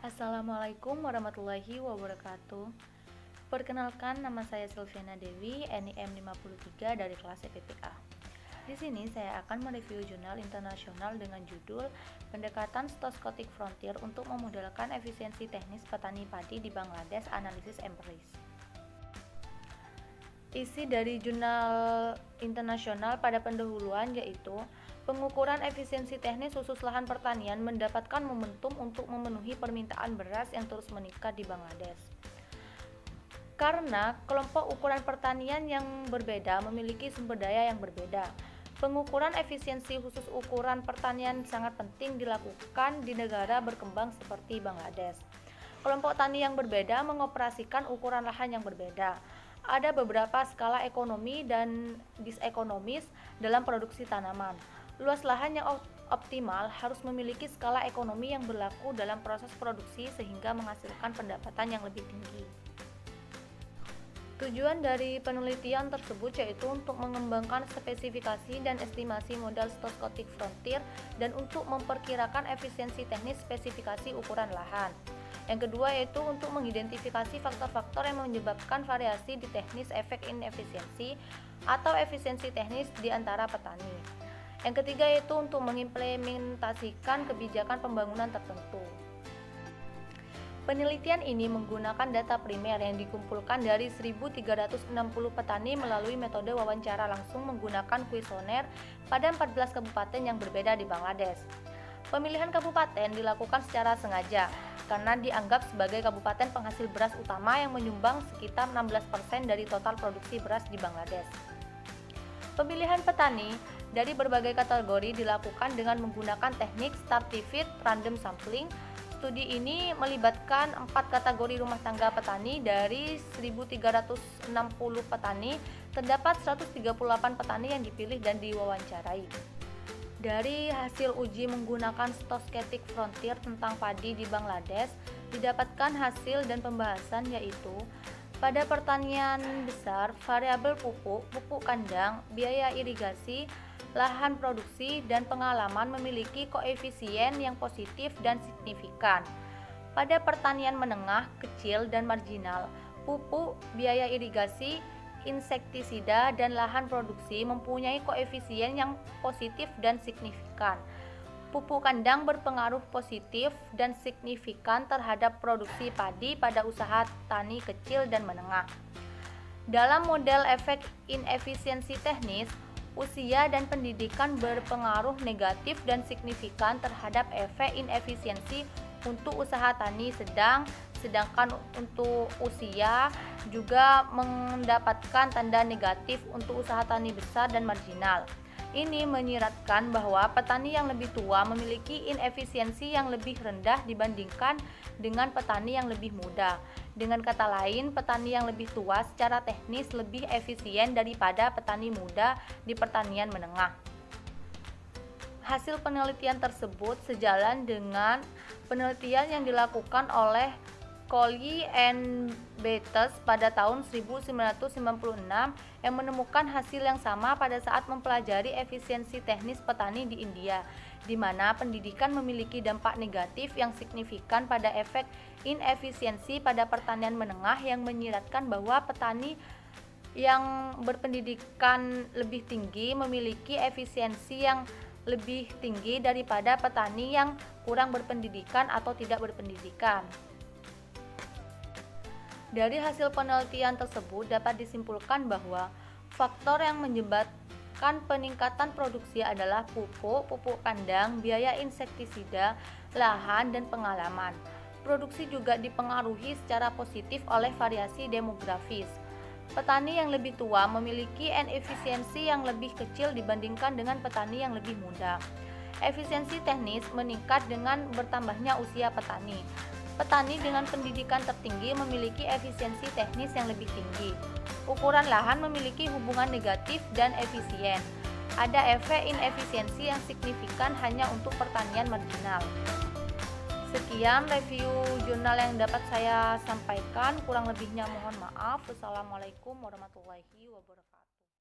Assalamualaikum warahmatullahi wabarakatuh. Perkenalkan, nama saya Silviana Dewi, NIM 53 dari kelas EPPA. Di sini saya akan mereview jurnal internasional dengan judul Pendekatan Stochastic Frontier untuk Memodelkan Efisiensi Teknis Petani Padi di Bangladesh, Analisis Empiris. Isi dari jurnal internasional pada pendahuluan yaitu pengukuran efisiensi teknis khusus lahan pertanian mendapatkan momentum untuk memenuhi permintaan beras yang terus meningkat di Bangladesh. Karena kelompok ukuran pertanian yang berbeda memiliki sumber daya yang berbeda, pengukuran efisiensi khusus ukuran pertanian sangat penting dilakukan di negara berkembang seperti Bangladesh. Kelompok tani yang berbeda mengoperasikan ukuran lahan yang berbeda. Ada beberapa skala ekonomi dan disekonomis dalam produksi tanaman. Luas lahan yang optimal harus memiliki skala ekonomi yang berlaku dalam proses produksi sehingga menghasilkan pendapatan yang lebih tinggi. Tujuan dari penelitian tersebut yaitu untuk mengembangkan spesifikasi dan estimasi modal stochastic frontier dan untuk memperkirakan efisiensi teknis spesifikasi ukuran lahan. Yang kedua yaitu untuk mengidentifikasi faktor-faktor yang menyebabkan variasi di teknis efek inefisiensi atau efisiensi teknis di antara petani. Yang ketiga yaitu untuk mengimplementasikan kebijakan pembangunan tertentu. Penelitian ini menggunakan data primer yang dikumpulkan dari 1.360 petani melalui metode wawancara langsung menggunakan kuesioner pada 14 kabupaten yang berbeda di Bangladesh. Pemilihan kabupaten dilakukan secara sengaja karena dianggap sebagai kabupaten penghasil beras utama yang menyumbang sekitar 16% dari total produksi beras di Bangladesh. Pemilihan petani dari berbagai kategori dilakukan dengan menggunakan teknik stratified random sampling. Studi ini melibatkan 4 kategori rumah tangga petani. Dari 1.360 petani, terdapat 138 petani yang dipilih dan diwawancarai. Dari hasil uji menggunakan stochastic frontier tentang padi di Bangladesh, didapatkan hasil dan pembahasan yaitu pada pertanian besar, variabel pupuk, pupuk kandang, biaya irigasi, lahan produksi, dan pengalaman memiliki koefisien yang positif dan signifikan. Pada pertanian menengah, kecil, dan marginal, pupuk, biaya irigasi, insektisida, dan lahan produksi mempunyai koefisien yang positif dan signifikan. Pupuk kandang berpengaruh positif dan signifikan terhadap produksi padi pada usaha tani kecil dan menengah. Dalam model efek inefisiensi teknis, usia dan pendidikan berpengaruh negatif dan signifikan terhadap efek inefisiensi untuk usaha tani sedang, sedangkan untuk usia juga mendapatkan tanda negatif untuk usaha tani besar dan marginal. Ini menyiratkan bahwa petani yang lebih tua memiliki inefisiensi yang lebih rendah dibandingkan dengan petani yang lebih muda. Dengan kata lain, petani yang lebih tua secara teknis lebih efisien daripada petani muda di pertanian menengah. Hasil penelitian tersebut sejalan dengan penelitian yang dilakukan oleh Coley and Bates pada tahun 1996 yang menemukan hasil yang sama pada saat mempelajari efisiensi teknis petani di India, di mana pendidikan memiliki dampak negatif yang signifikan pada efek inefisiensi pada pertanian menengah, yang menyiratkan bahwa petani yang berpendidikan lebih tinggi memiliki efisiensi yang lebih tinggi daripada petani yang kurang berpendidikan atau tidak berpendidikan. Dari hasil penelitian tersebut dapat disimpulkan bahwa faktor yang menyebabkan peningkatan produksi adalah pupuk, pupuk kandang, biaya insektisida, lahan, dan pengalaman. Produksi juga dipengaruhi secara positif oleh variasi demografis. Petani yang lebih tua memiliki efisiensi yang lebih kecil dibandingkan dengan petani yang lebih muda. Efisiensi teknis meningkat dengan bertambahnya usia petani. Petani dengan pendidikan tertinggi memiliki efisiensi teknis yang lebih tinggi. Ukuran lahan memiliki hubungan negatif dan efisien. Ada efek inefisiensi yang signifikan hanya untuk pertanian marginal. Sekian review jurnal yang dapat saya sampaikan. Kurang lebihnya mohon maaf. Wassalamualaikum warahmatullahi wabarakatuh.